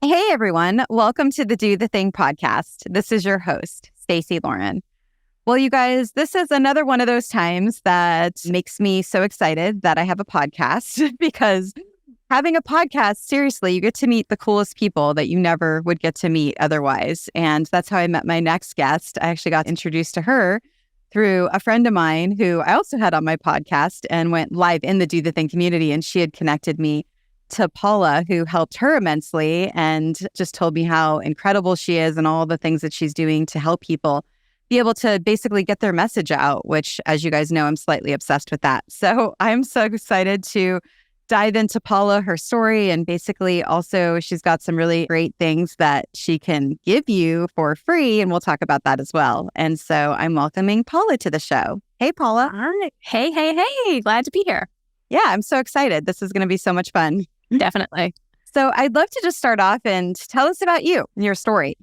Hey, everyone. Welcome to the Do the Thing podcast. This is your host, Stacey Lauren. Well, you guys, this is another one of those times that makes me so excited that I have a podcast because having a podcast, seriously, you get to meet the coolest people that you never would get to meet otherwise. And that's how I met my next guest. I actually got introduced to her through a friend of mine who I also had on my podcast and went live in the Do the Thing community. And she had connected me to Paula, who helped her immensely and just told me how incredible she is and all the things that she's doing to help people be able to basically get their message out, which, as you guys know, I'm slightly obsessed with that. So I'm so excited to dive into Paula, her story, and basically also she's got some really great things that she can give you for free, and we'll talk about that as well. And so I'm welcoming Paula to the show. Hey, Paula. Hi. Hey. Glad to be here. Yeah, I'm so excited. This is going to be so much fun. Definitely. So I'd love to just start off and tell us about you and your story.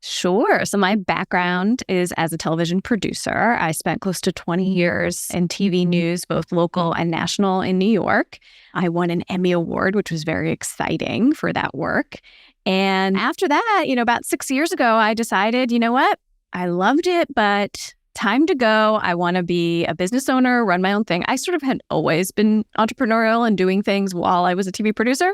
Sure. So my background is as a television producer. I spent close to 20 years in TV news, both local and national in New York. I won an Emmy Award, which was very exciting for that work. And after that, about 6 years ago, I decided, you know what? I loved it, but time to go. I want to be a business owner, run my own thing. I sort of had always been entrepreneurial and doing things while I was a TV producer.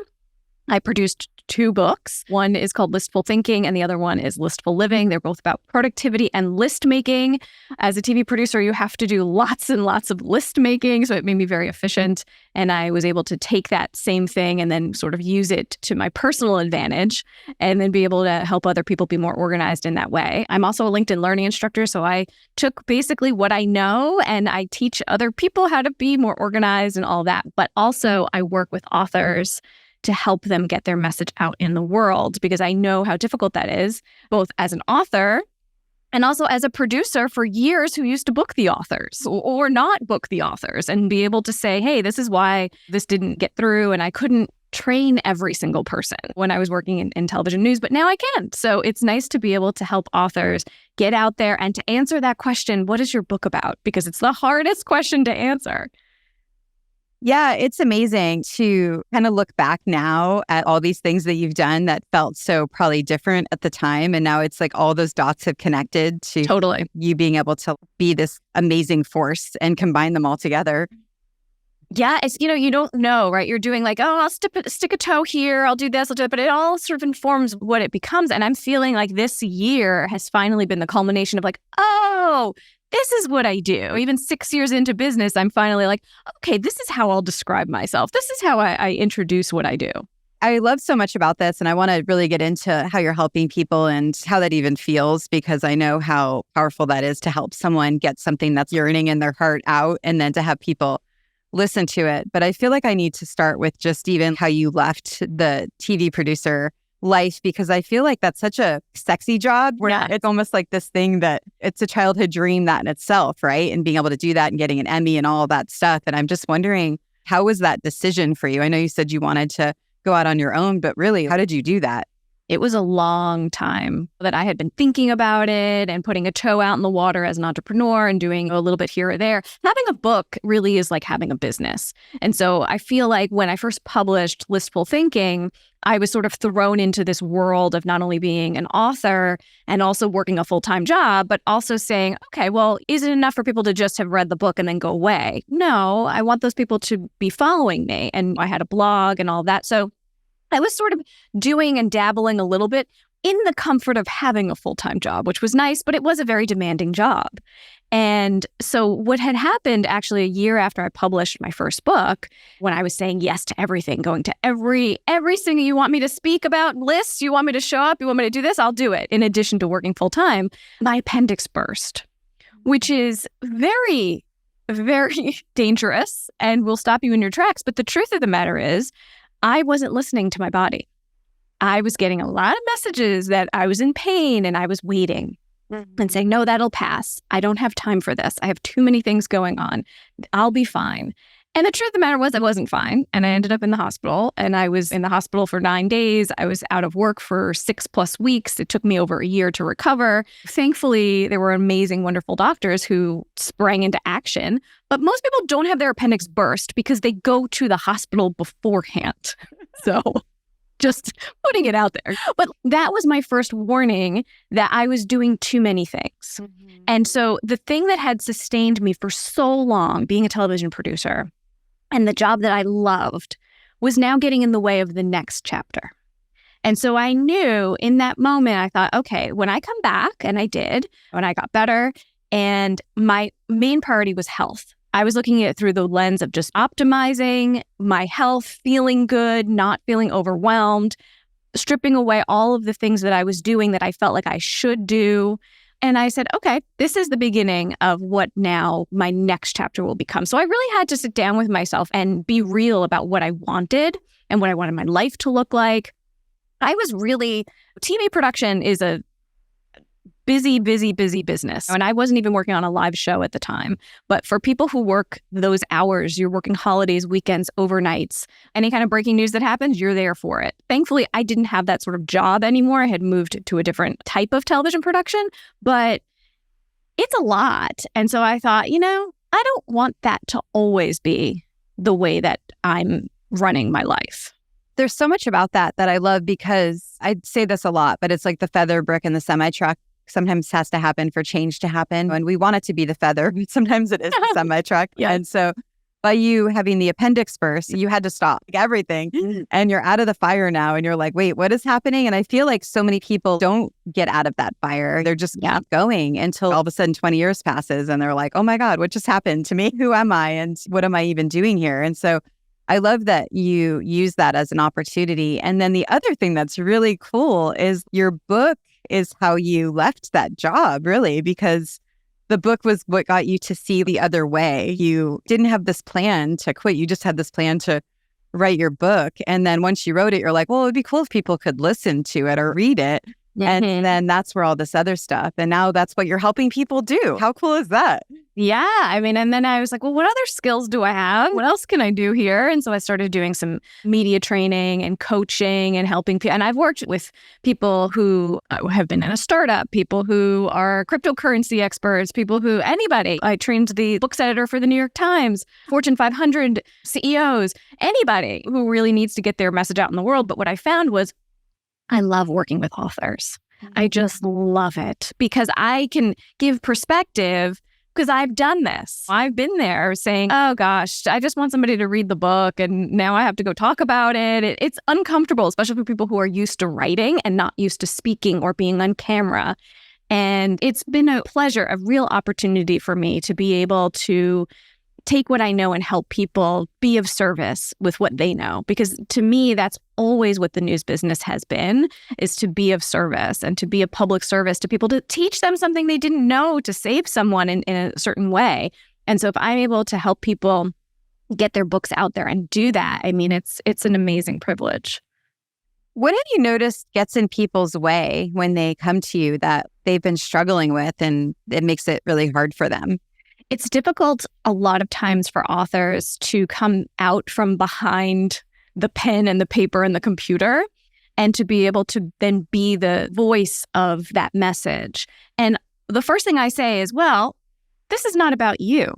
I produced 2 books. One is called Listful Thinking and the other one is Listful Living. They're both about productivity and list making. As a TV producer, you have to do lots and lots of list making. So it made me very efficient. And I was able to take that same thing and then sort of use it to my personal advantage and then be able to help other people be more organized in that way. I'm also a LinkedIn learning instructor. So I took basically what I know and I teach other people how to be more organized and all that. But also I work with authors to help them get their message out in the world, because I know how difficult that is, both as an author and also as a producer for years who used to book the authors or not book the authors and be able to say, hey, this is why this didn't get through. And I couldn't train every single person when I was working in television news, but now I can. So it's nice to be able to help authors get out there and to answer that question, what is your book about? Because it's the hardest question to answer. Yeah, it's amazing to kind of look back now at all these things that you've done that felt so probably different at the time. And now it's like all those dots have connected to Totally. You being able to be this amazing force and combine them all together. Yeah, it's, you don't know, right? You're doing like, oh, I'll stick a toe here, I'll do this, I'll do it, but it all sort of informs what it becomes. And I'm feeling like this year has finally been the culmination of like, oh, this is what I do. Even 6 years into business, I'm finally like, okay, this is how I'll describe myself. This is how I introduce what I do. I love so much about this, and I want to really get into how you're helping people and how that even feels, because I know how powerful that is to help someone get something that's yearning in their heart out and then to have people listen to it. But I feel like I need to start with just even how you left the TV producer life, because I feel like that's such a sexy job where It's almost like this thing that it's a childhood dream that in itself, right? And being able to do that and getting an Emmy and all of that stuff. And I'm just wondering, how was that decision for you? I know you said you wanted to go out on your own, but really, how did you do that? It was a long time that I had been thinking about it and putting a toe out in the water as an entrepreneur and doing a little bit here or there. Having a book really is like having a business. And so I feel like when I first published Listful Thinking, I was sort of thrown into this world of not only being an author and also working a full-time job, but also saying, okay, well, is it enough for people to just have read the book and then go away? No, I want those people to be following me. And I had a blog and all that. So I was sort of doing and dabbling a little bit in the comfort of having a full-time job, which was nice, but it was a very demanding job. And so what had happened actually a year after I published my first book, when I was saying yes to everything, going to every single, you want me to speak about lists, you want me to show up, you want me to do this, I'll do it. In addition to working full-time, my appendix burst, which is very, very dangerous and will stop you in your tracks. But the truth of the matter is, I wasn't listening to my body. I was getting a lot of messages that I was in pain and I was waiting and saying, no, that'll pass. I don't have time for this. I have too many things going on. I'll be fine. And the truth of the matter was I wasn't fine. And I ended up in the hospital, and I was in the hospital for 9 days. I was out of work for 6+ weeks. It took me over a year to recover. Thankfully, there were amazing, wonderful doctors who sprang into action. But most people don't have their appendix burst because they go to the hospital beforehand. So Just putting it out there. But that was my first warning that I was doing too many things. And so the thing that had sustained me for so long, being a television producer and the job that I loved, was now getting in the way of the next chapter. And so I knew in that moment, I thought, okay, when I come back, and I did, when I got better, and my main priority was health. I was looking at it through the lens of just optimizing my health, feeling good, not feeling overwhelmed, stripping away all of the things that I was doing that I felt like I should do. And I said, okay, this is the beginning of what now my next chapter will become. So I really had to sit down with myself and be real about what I wanted and what I wanted my life to look like. TV production is a busy business. And I wasn't even working on a live show at the time. But for people who work those hours, you're working holidays, weekends, overnights, any kind of breaking news that happens, you're there for it. Thankfully, I didn't have that sort of job anymore. I had moved to a different type of television production, but it's a lot. And so I thought, I don't want that to always be the way that I'm running my life. There's so much about that I love, because I say this a lot, but it's like the feather brick and the semi-truck sometimes has to happen for change to happen. And we want it to be the feather, but sometimes it is the semi-truck. Yeah. And so by you having the appendix burst, you had to stop everything and you're out of the fire now. And you're like, wait, what is happening? And I feel like so many people don't get out of that fire. They're just keep going until all of a sudden 20 years passes and they're like, oh my God, what just happened to me? Who am I? And what am I even doing here? And so I love that you use that as an opportunity. And then the other thing that's really cool is your book is how you left that job, really, because the book was what got you to see the other way. You didn't have this plan to quit. You just had this plan to write your book. And then once you wrote it, you're like, well, it'd be cool if people could listen to it or read it. And then that's where all this other stuff. And now that's what you're helping people do. How cool is that? Yeah. And then I was like, well, what other skills do I have? What else can I do here? And so I started doing some media training and coaching and helping people. And I've worked with people who have been in a startup, people who are cryptocurrency experts, anybody. I trained the books editor for the New York Times, Fortune 500 CEOs, anybody who really needs to get their message out in the world. But what I found was I love working with authors. I just love it because I can give perspective because I've done this. I've been there saying, oh gosh, I just want somebody to read the book and now I have to go talk about it. It's uncomfortable, especially for people who are used to writing and not used to speaking or being on camera. And it's been a pleasure, a real opportunity for me to be able to take what I know and help people be of service with what they know. Because to me, that's always what the news business has been, is to be of service and to be a public service to people, to teach them something they didn't know, to save someone in a certain way. And so if I'm able to help people get their books out there and do that, I mean, it's an amazing privilege. What have you noticed gets in people's way when they come to you that they've been struggling with and it makes it really hard for them? It's difficult a lot of times for authors to come out from behind the pen and the paper and the computer and to be able to then be the voice of that message. And the first thing I say is, well, this is not about you.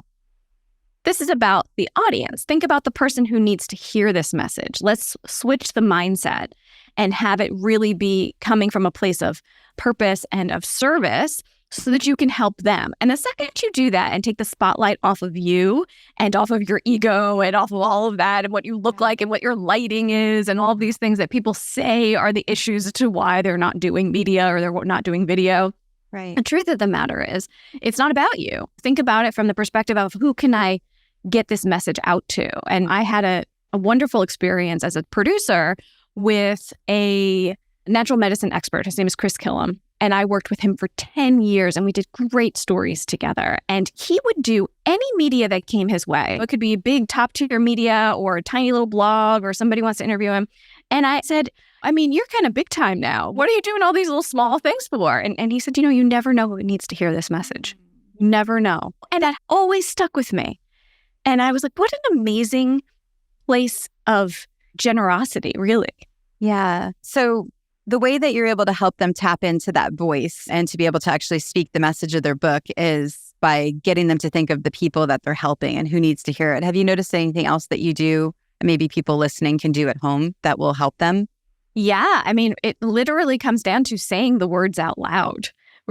This is about the audience. Think about the person who needs to hear this message. Let's switch the mindset and have it really be coming from a place of purpose and of service, so that you can help them. And the second you do that and take the spotlight off of you and off of your ego and off of all of that and what you look like and what your lighting is and all of these things that people say are the issues as to why they're not doing media or they're not doing video. Right. The truth of the matter is, it's not about you. Think about it from the perspective of who can I get this message out to? And I had a wonderful experience as a producer with a natural medicine expert. His name is Chris Killam. And I worked with him for 10 years and we did great stories together. And he would do any media that came his way. It could be big top tier media or a tiny little blog or somebody wants to interview him. And I said, I mean, you're kind of big time now. What are you doing all these little small things for? And he said, you never know who needs to hear this message. You never know. And that always stuck with me. And I was like, what an amazing place of generosity, really. Yeah. So the way that you're able to help them tap into that voice and to be able to actually speak the message of their book is by getting them to think of the people that they're helping and who needs to hear it. Have you noticed anything else that you do, and maybe people listening can do at home that will help them? Yeah. I mean, it literally comes down to saying the words out loud.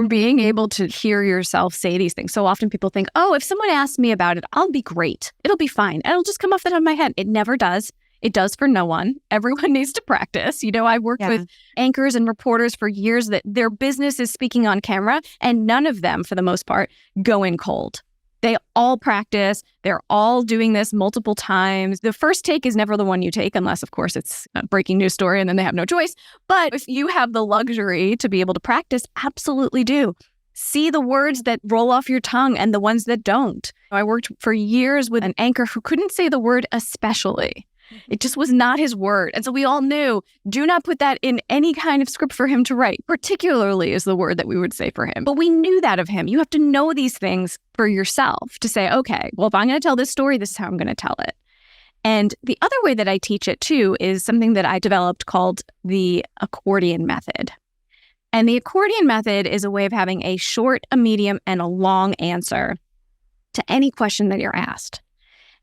Being able to hear yourself say these things. So often people think, oh, if someone asks me about it, I'll be great. It'll be fine. It'll just come off the top of my head. It never does. It does for no one. Everyone needs to practice. I've worked with anchors and reporters for years that their business is speaking on camera, and none of them, for the most part, go in cold. They all practice. They're all doing this multiple times. The first take is never the one you take, unless, of course, it's a breaking news story and then they have no choice. But if you have the luxury to be able to practice, absolutely do. See the words that roll off your tongue and the ones that don't. I worked for years with an anchor who couldn't say the word especially. It just was not his word. And so we all knew, do not put that in any kind of script for him to write, particularly is the word that we would say for him. But we knew that of him. You have to know these things for yourself to say, okay, well, if I'm going to tell this story, this is how I'm going to tell it. And the other way that I teach it too is something that I developed called the accordion method. And the accordion method is a way of having a short, a medium, and a long answer to any question that you're asked.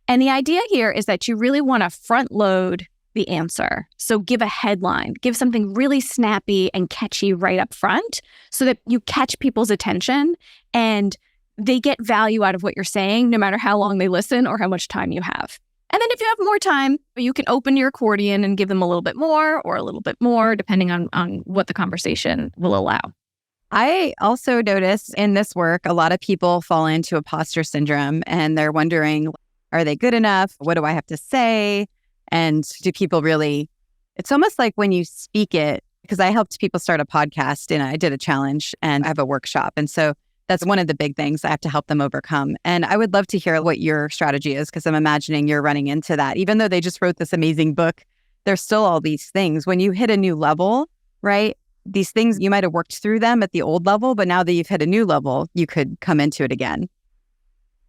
And the idea here is that you really want to front load the answer. So give a headline, give something really snappy and catchy right up front so that you catch people's attention and they get value out of what you're saying, no matter how long they listen or how much time you have. And then if you have more time, you can open your accordion and give them a little bit more or a little bit more, depending on what the conversation will allow. I also notice in this work, a lot of people fall into imposter syndrome and they're wondering, are they good enough? What do I have to say? And do people really, it's almost like when you speak it, because I helped people start a podcast and I did a challenge and I have a workshop. And so that's one of the big things I have to help them overcome. And I would love to hear what your strategy is, because I'm imagining you're running into that. Even though they just wrote this amazing book, there's still all these things. When you hit a new level, right? These things, you might have worked through them at the old level, but now that you've hit a new level, you could come into it again.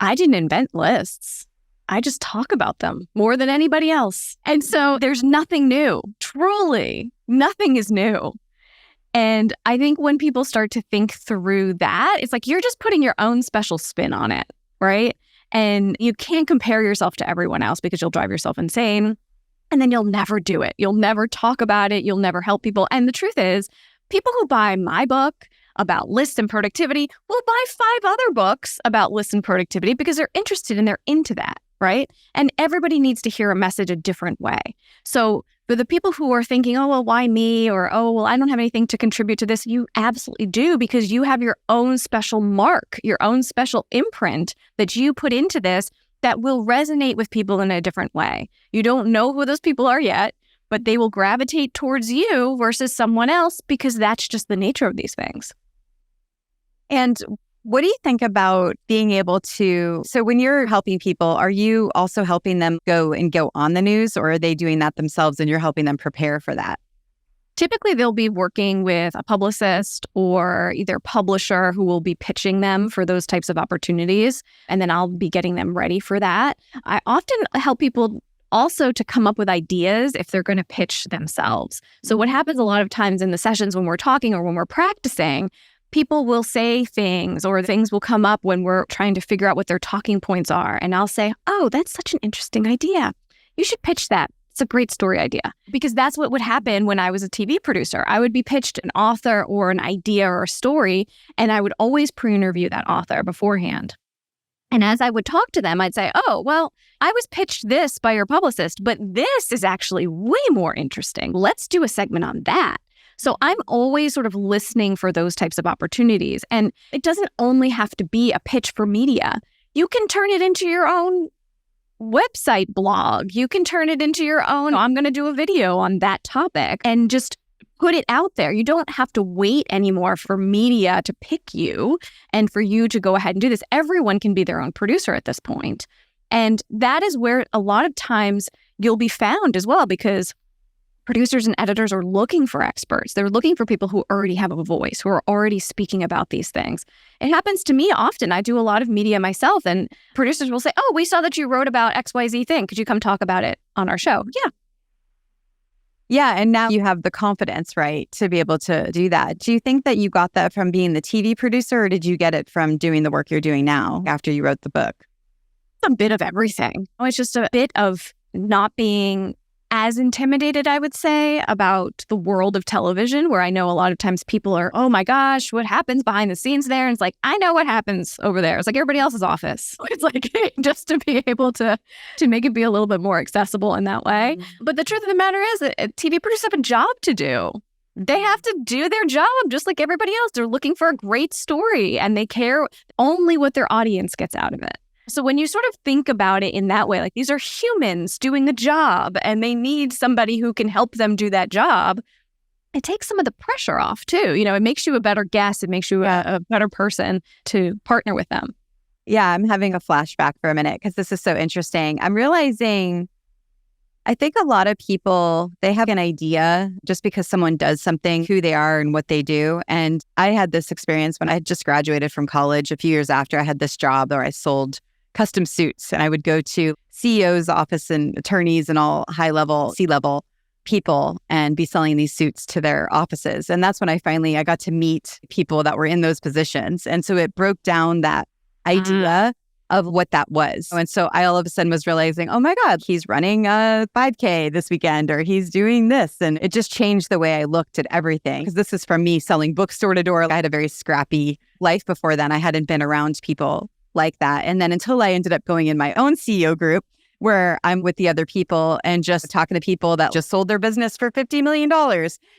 I didn't invent lists. I just talk about them more than anybody else. And so there's nothing new. Truly, nothing is new. And I think when people start to think through that, it's like you're just putting your own special spin on it, right? And you can't compare yourself to everyone else because you'll drive yourself insane. And then you'll never do it. You'll never talk about it. You'll never help people. And the truth is, people who buy my book about lists and productivity will buy 5 other books about lists and productivity because they're interested and they're into that. Right? And everybody needs to hear a message a different way. So for the people who are thinking, oh, well, why me? Or, oh, well, I don't have anything to contribute to this. You absolutely do, because you have your own special mark, your own special imprint that you put into this that will resonate with people in a different way. You don't know who those people are yet, but they will gravitate towards you versus someone else because that's just the nature of these things. And what do you think about being able to, so when you're helping people, are you also helping them go on the news, or are they doing that themselves and you're helping them prepare for that? Typically, they'll be working with a publicist or either publisher who will be pitching them for those types of opportunities. And then I'll be getting them ready for that. I often help people also to come up with ideas if they're going to pitch themselves. So what happens a lot of times in the sessions when we're talking or when we're practicing, people will say things or things will come up when we're trying to figure out what their talking points are. And I'll say, oh, that's such an interesting idea. You should pitch that. It's a great story idea. Because that's what would happen when I was a TV producer. I would be pitched an author or an idea or a story, and I would always pre-interview that author beforehand. And as I would talk to them, I'd say, oh, well, I was pitched this by your publicist, but this is actually way more interesting. Let's do a segment on that. So I'm always sort of listening for those types of opportunities. And it doesn't only have to be a pitch for media. You can turn it into your own website blog. You can turn it into your own, I'm going to do a video on that topic and just put it out there. You don't have to wait anymore for media to pick you and for you to go ahead and do this. Everyone can be their own producer at this point. And that is where a lot of times you'll be found as well, because producers and editors are looking for experts. They're looking for people who already have a voice, who are already speaking about these things. It happens to me often. I do a lot of media myself, and producers will say, oh, we saw that you wrote about XYZ thing. Could you come talk about it on our show? Yeah. Yeah, and now you have the confidence, right, to be able to do that. Do you think that you got that from being the TV producer, or did you get it from doing the work you're doing now after you wrote the book? It's a bit of everything. It's just a bit of not being as intimidated, I would say, about the world of television, where I know a lot of times people are, oh my gosh, what happens behind the scenes there? And it's like, I know what happens over there. It's like everybody else's office. It's like just to be able to make it be a little bit more accessible in that way. But the truth of the matter is that TV producers have a job to do. They have to do their job just like everybody else. They're looking for a great story and they care only what their audience gets out of it. So when you sort of think about it in that way, like these are humans doing the job and they need somebody who can help them do that job, it takes some of the pressure off too. It makes you a better guest. It makes you a better person to partner with them. Yeah, I'm having a flashback for a minute because this is so interesting. I'm realizing I think a lot of people, they have an idea just because someone does something, who they are and what they do. And I had this experience when I had just graduated from college a few years after. I had this job where I sold custom suits and I would go to CEO's office and attorneys and all high-level, C-level people and be selling these suits to their offices. And that's when I got to meet people that were in those positions. And so it broke down that idea of what that was. And so I all of a sudden was realizing, oh my God, he's running a 5K this weekend or he's doing this. And it just changed the way I looked at everything. Because this is from me selling books door to door. I had a very scrappy life before then. I hadn't been around people like that. And then until I ended up going in my own CEO group where I'm with the other people and just talking to people that just sold their business for $50 million.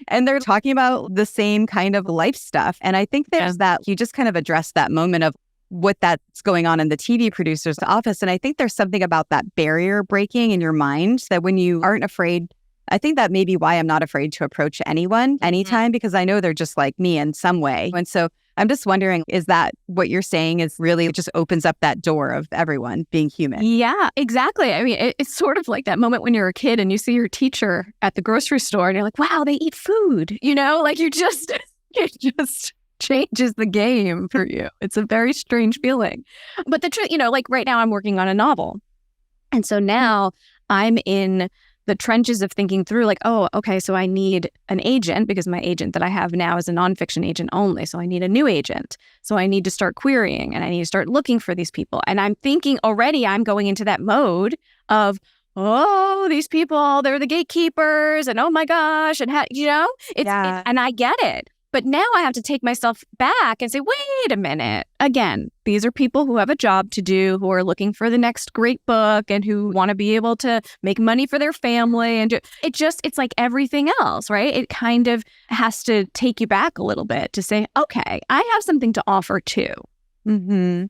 And they're talking about the same kind of life stuff. And I think there's that, you just kind of address that moment of what that's going on in the TV producer's office. And I think there's something about that barrier breaking in your mind that when you aren't afraid, I think that may be why I'm not afraid to approach anyone anytime, because I know they're just like me in some way. And so I'm just wondering, is that what you're saying is really, it just opens up that door of everyone being human? Yeah, exactly. I mean, it's sort of like that moment when you're a kid and you see your teacher at the grocery store and you're like, wow, they eat food, like it just changes the game for you. It's a very strange feeling. But the truth, like right now I'm working on a novel. And so now I'm in the trenches of thinking through like, oh, okay, so I need an agent because my agent that I have now is a nonfiction agent only. So I need a new agent. So I need to start querying and I need to start looking for these people. And I'm thinking already I'm going into that mode of, oh, these people, they're the gatekeepers and oh my gosh. And and I get it. But now I have to take myself back and say, wait a minute. Again, these are people who have a job to do, who are looking for the next great book and who want to be able to make money for their family. And it's like everything else, right? It kind of has to take you back a little bit to say, okay, I have something to offer too. Mm-hmm.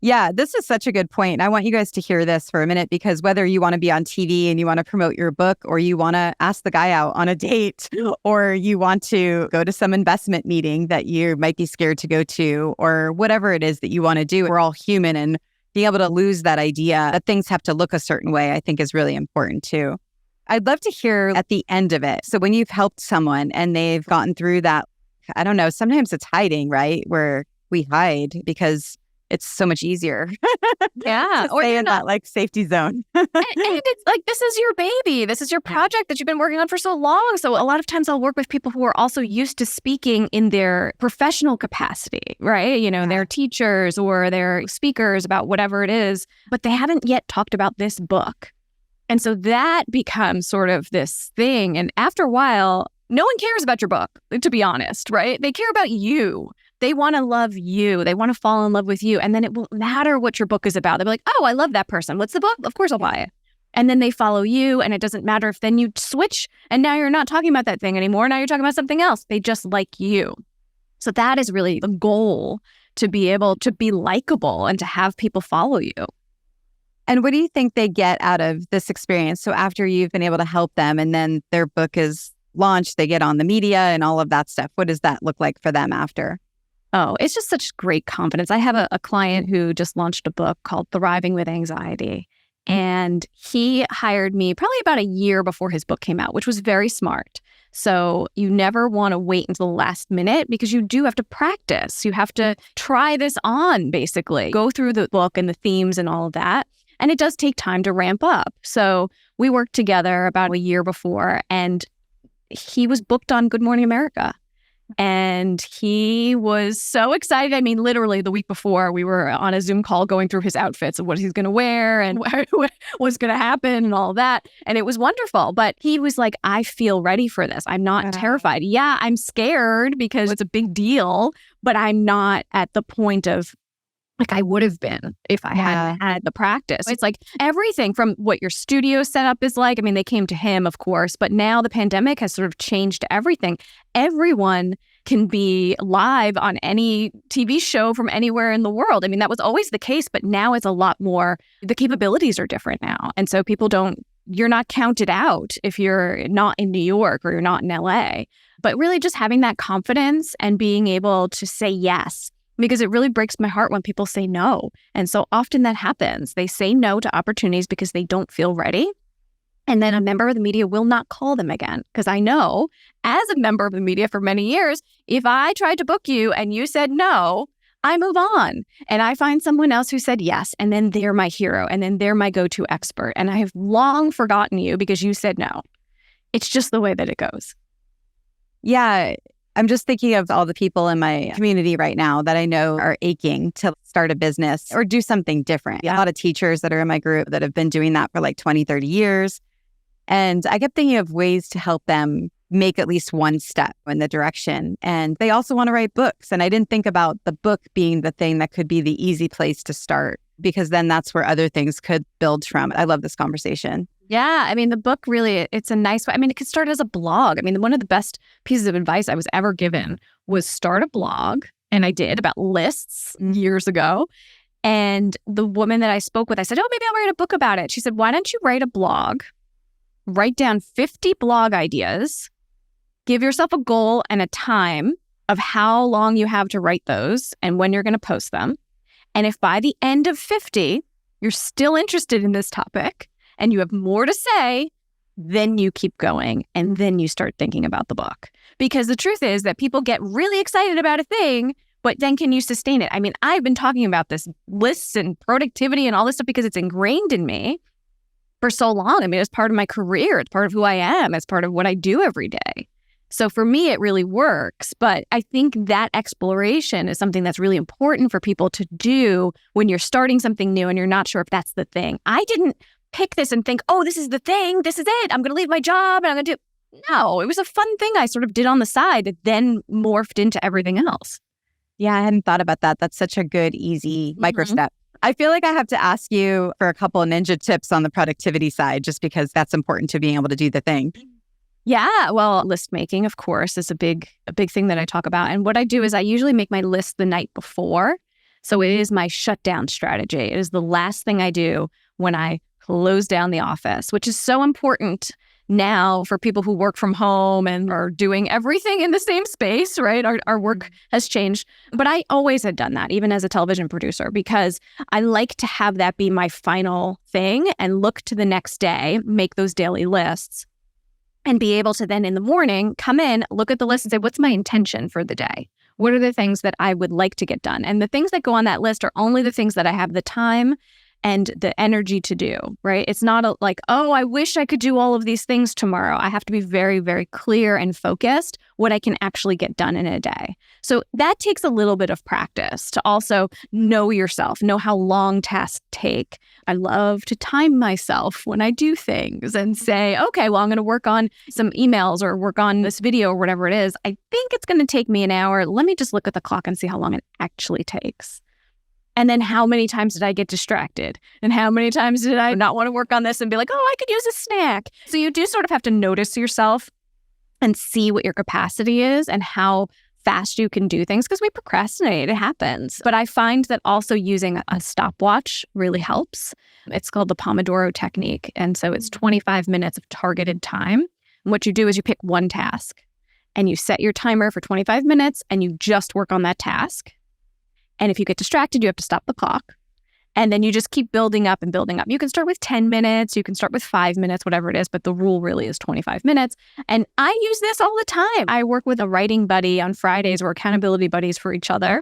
Yeah, this is such a good point. I want you guys to hear this for a minute, because whether you want to be on TV and you want to promote your book, or you want to ask the guy out on a date, or you want to go to some investment meeting that you might be scared to go to, or whatever it is that you want to do, we're all human, and being able to lose that idea that things have to look a certain way, I think is really important too. I'd love to hear at the end of it. So when you've helped someone and they've gotten through that, I don't know, sometimes it's hiding, right? Where we hide because it's so much easier. Yeah. Or stay in that like safety zone. and it's like, this is your baby. This is your project that you've been working on for so long. So a lot of times I'll work with people who are also used to speaking in their professional capacity, right? They're teachers or they're speakers about whatever it is, but they haven't yet talked about this book. And so that becomes sort of this thing. And after a while, no one cares about your book, to be honest, right? They care about you. They want to love you. They want to fall in love with you. And then it won't matter what your book is about. They'll be like, oh, I love that person. What's the book? Of course I'll buy it. And then they follow you. And it doesn't matter if then you switch and now you're not talking about that thing anymore. Now you're talking about something else. They just like you. So that is really the goal, to be able to be likable and to have people follow you. And what do you think they get out of this experience? So after you've been able to help them and then their book is launched, they get on the media and all of that stuff. What does that look like for them after? Oh, it's just such great confidence. I have a client who just launched a book called Thriving with Anxiety. And he hired me probably about a year before his book came out, which was very smart. So you never want to wait until the last minute, because you do have to practice. You have to try this on, basically. Go through the book and the themes and all of that. And it does take time to ramp up. So we worked together about a year before, and he was booked on Good Morning America. And he was so excited. I mean, literally the week before, we were on a Zoom call going through his outfits and what he's going to wear and what's going to happen and all that. And it was wonderful. But he was like, I feel ready for this. I'm not terrified. Yeah, I'm scared because it's a big deal, but I'm not at the point of like I would have been if I hadn't had the practice. It's like everything from what your studio setup is like. I mean, they came to him, of course, but now the pandemic has sort of changed everything. Everyone can be live on any TV show from anywhere in the world. I mean, that was always the case, but now it's a lot more, the capabilities are different now. And so you're not counted out if you're not in New York or you're not in LA, but really just having that confidence and being able to say yes. Because it really breaks my heart when people say no. And so often that happens. They say no to opportunities because they don't feel ready. And then a member of the media will not call them again. Because I know, as a member of the media for many years, if I tried to book you and you said no, I move on. And I find someone else who said yes. And then they're my hero. And then they're my go-to expert. And I have long forgotten you because you said no. It's just the way that it goes. Yeah. I'm just thinking of all the people in my community right now that I know are aching to start a business or do something different. A lot of teachers that are in my group that have been doing that for like 20, 30 years. And I kept thinking of ways to help them make at least one step in the direction. And they also want to write books. And I didn't think about the book being the thing that could be the easy place to start, because then that's where other things could build from. I love this conversation. Yeah, I mean, the book really, it's a nice way. I mean, it could start as a blog. I mean, one of the best pieces of advice I was ever given was start a blog. And I did, about lists years ago. And the woman that I spoke with, I said, oh, maybe I'll write a book about it. She said, why don't you write a blog, write down 50 blog ideas, give yourself a goal and a time of how long you have to write those and when you're going to post them. And if by the end of 50, you're still interested in this topic, and you have more to say, then you keep going and then you start thinking about the book. Because the truth is that people get really excited about a thing, but then can you sustain it? I mean, I've been talking about this lists and productivity and all this stuff because it's ingrained in me for so long. I mean, it's part of my career. It's part of who I am. It's part of what I do every day. So for me, it really works. But I think that exploration is something that's really important for people to do when you're starting something new and you're not sure if that's the thing. I didn't pick this and think, oh, this is the thing. This is it. I'm going to leave my job and I'm going to do. No, it was a fun thing I sort of did on the side that then morphed into everything else. Yeah, I hadn't thought about that. That's such a good, easy micro step. I feel like I have to ask you for a couple of ninja tips on the productivity side, just because that's important to being able to do the thing. Yeah, well, list making, of course, is a big thing that I talk about. And what I do is I usually make my list the night before. So it is my shutdown strategy. It is the last thing I do when I close down the office, which is so important now for people who work from home and are doing everything in the same space, right? Our work has changed. But I always had done that, even as a television producer, because I like to have that be my final thing and look to the next day, make those daily lists, and be able to then in the morning come in, look at the list and say, what's my intention for the day? What are the things that I would like to get done? And the things that go on that list are only the things that I have the time and the energy to do, right? It's not like, oh, I wish I could do all of these things tomorrow. I have to be very, very clear and focused what I can actually get done in a day. So that takes a little bit of practice to also know yourself, know how long tasks take. I love to time myself when I do things and say, okay, well, I'm going to work on some emails or work on this video or whatever it is. I think it's going to take me an hour. Let me just look at the clock and see how long it actually takes. And then how many times did I get distracted? And how many times did I not want to work on this and be like, oh, I could use a snack? So you do sort of have to notice yourself and see what your capacity is and how fast you can do things, because we procrastinate. It happens. But I find that also using a stopwatch really helps. It's called the Pomodoro technique. And so it's 25 minutes of targeted time. And what you do is you pick one task and you set your timer for 25 minutes and you just work on that task. And if you get distracted, you have to stop the clock. And then you just keep building up and building up. You can start with 10 minutes, you can start with 5 minutes, whatever it is, but the rule really is 25 minutes. And I use this all the time. I work with a writing buddy on Fridays. We're accountability buddies for each other.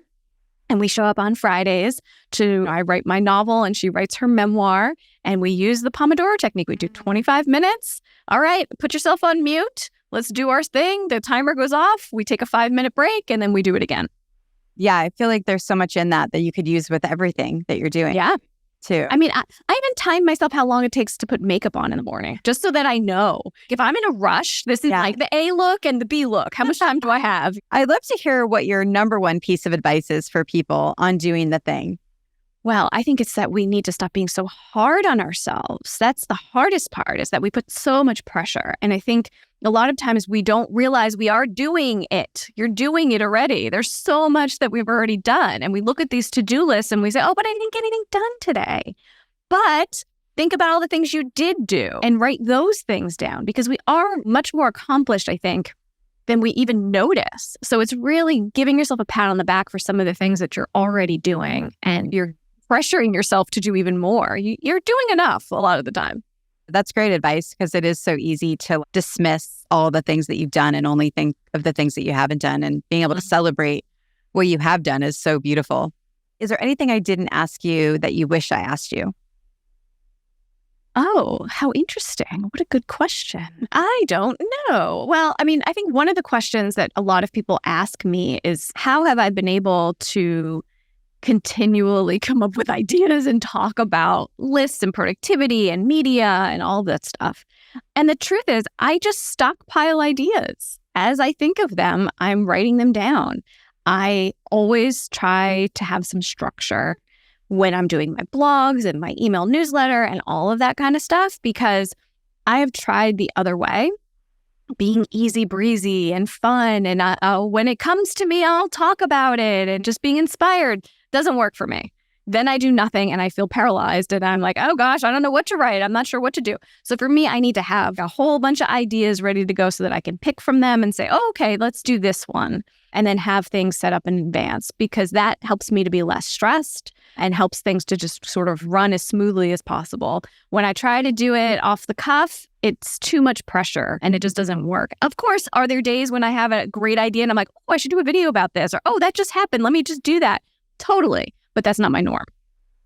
And we show up on Fridays I write my novel and she writes her memoir. And we use the Pomodoro technique. We do 25 minutes. All right, put yourself on mute. let's do our thing. The timer goes off. We take a 5-minute break and then we do it again. Yeah, I feel like there's so much in that you could use with everything that you're doing. Yeah. Too. I mean, I even time myself how long it takes to put makeup on in the morning, just so that I know if I'm in a rush, this is like the A look and the B look. How much time do I have? I'd love to hear what your number one piece of advice is for people on doing the thing. Well, I think it's that we need to stop being so hard on ourselves. That's the hardest part, is that we put so much pressure. And I think a lot of times we don't realize we are doing it. You're doing it already. There's so much that we've already done. And we look at these to-do lists and we say, oh, but I didn't get anything done today. But think about all the things you did do and write those things down, because we are much more accomplished, I think, than we even notice. So it's really giving yourself a pat on the back for some of the things that you're already doing, and you're pressuring yourself to do even more. You're doing enough a lot of the time. That's great advice, because it is so easy to dismiss all the things that you've done and only think of the things that you haven't done. And being able to celebrate what you have done is so beautiful. Is there anything I didn't ask you that you wish I asked you? Oh, how interesting. What a good question. I don't know. Well, I mean, I think one of the questions that a lot of people ask me is, how have I been able to continually come up with ideas and talk about lists and productivity and media and all that stuff? And the truth is, I just stockpile ideas. As I think of them, I'm writing them down. I always try to have some structure when I'm doing my blogs and my email newsletter and all of that kind of stuff, because I have tried the other way, being easy breezy and fun. And when it comes to me, I'll talk about it, and just being inspired doesn't work for me. Then I do nothing and I feel paralyzed, and I'm like, oh gosh, I don't know what to write. I'm not sure what to do. So for me, I need to have a whole bunch of ideas ready to go so that I can pick from them and say, oh, okay, let's do this one. And then have things set up in advance, because that helps me to be less stressed and helps things to just sort of run as smoothly as possible. When I try to do it off the cuff, it's too much pressure and it just doesn't work. Of course, are there days when I have a great idea and I'm like, oh, I should do a video about this, or, oh, that just happened, let me just do that. Totally. But that's not my norm.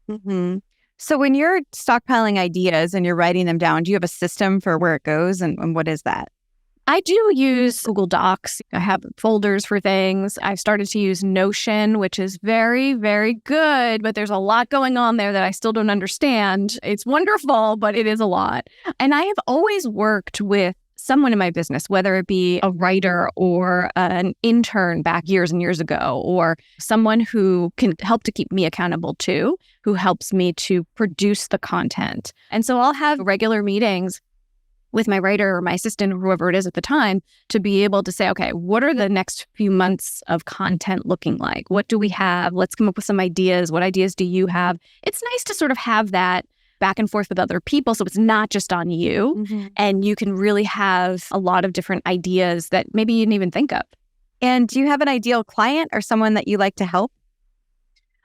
Mm-hmm. So when you're stockpiling ideas and you're writing them down, do you have a system for where it goes, and what is that? I do use Google Docs. I have folders for things. I've started to use Notion, which is very, very good, but there's a lot going on there that I still don't understand. It's wonderful, but it is a lot. And I have always worked with someone in my business, whether it be a writer or an intern back years and years ago, or someone who can help to keep me accountable too, who helps me to produce the content. And so I'll have regular meetings with my writer or my assistant or whoever it is at the time to be able to say, okay, what are the next few months of content looking like? What do we have? Let's come up with some ideas. What ideas do you have? It's nice to sort of have that back and forth with other people, so it's not just on you. Mm-hmm. And you can really have a lot of different ideas that maybe you didn't even think of. And do you have an ideal client or someone that you like to help?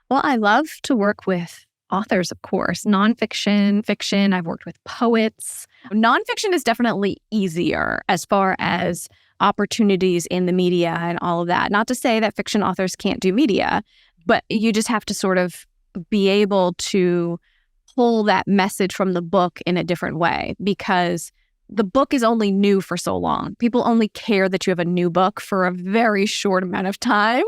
Well, I love to work with authors, of course, nonfiction, fiction. I've worked with poets. Nonfiction is definitely easier as far as opportunities in the media and all of that. Not to say that fiction authors can't do media, but you just have to sort of be able to pull that message from the book in a different way, because the book is only new for so long. People only care that you have a new book for a very short amount of time.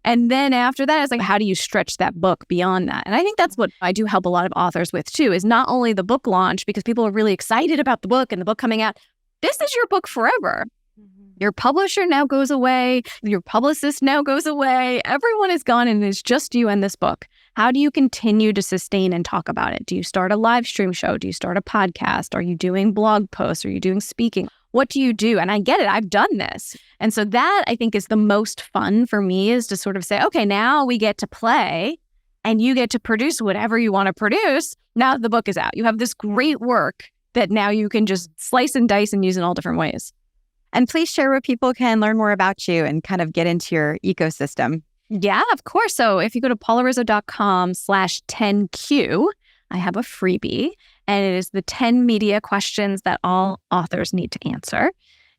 And then after that, it's like, how do you stretch that book beyond that? And I think that's what I do help a lot of authors with too, is not only the book launch, because people are really excited about the book and the book coming out. This is your book forever. Mm-hmm. Your publisher now goes away. Your publicist now goes away. Everyone is gone and it's just you and this book. How do you continue to sustain and talk about it? Do you start a live stream show? Do you start a podcast? Are you doing blog posts? Are you doing speaking? What do you do? And I get it. I've done this. And so that, I think, is the most fun for me, is to sort of say, okay, now we get to play and you get to produce whatever you want to produce. Now the book is out. You have this great work that now you can just slice and dice and use in all different ways. And please share where people can learn more about you and kind of get into your ecosystem. Yeah, of course. So if you go to paularizzo.com/10Q, I have a freebie, and it is the 10 media questions that all authors need to answer.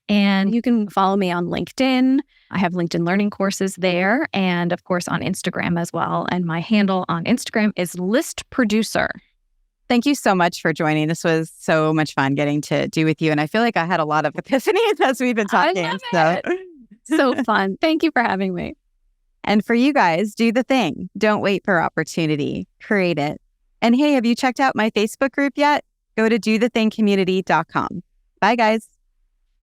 And you can follow me on LinkedIn. I have LinkedIn learning courses there, and of course on Instagram as well. And my handle on Instagram is List Producer. Thank you so much for joining. This was so much fun getting to do with you. And I feel like I had a lot of epiphanies as we've been talking. I love it. So fun. Thank you for having me. And for you guys, do the thing. Don't wait for opportunity. Create it. And hey, have you checked out my Facebook group yet? Go to dothethingcommunity.com. Bye, guys.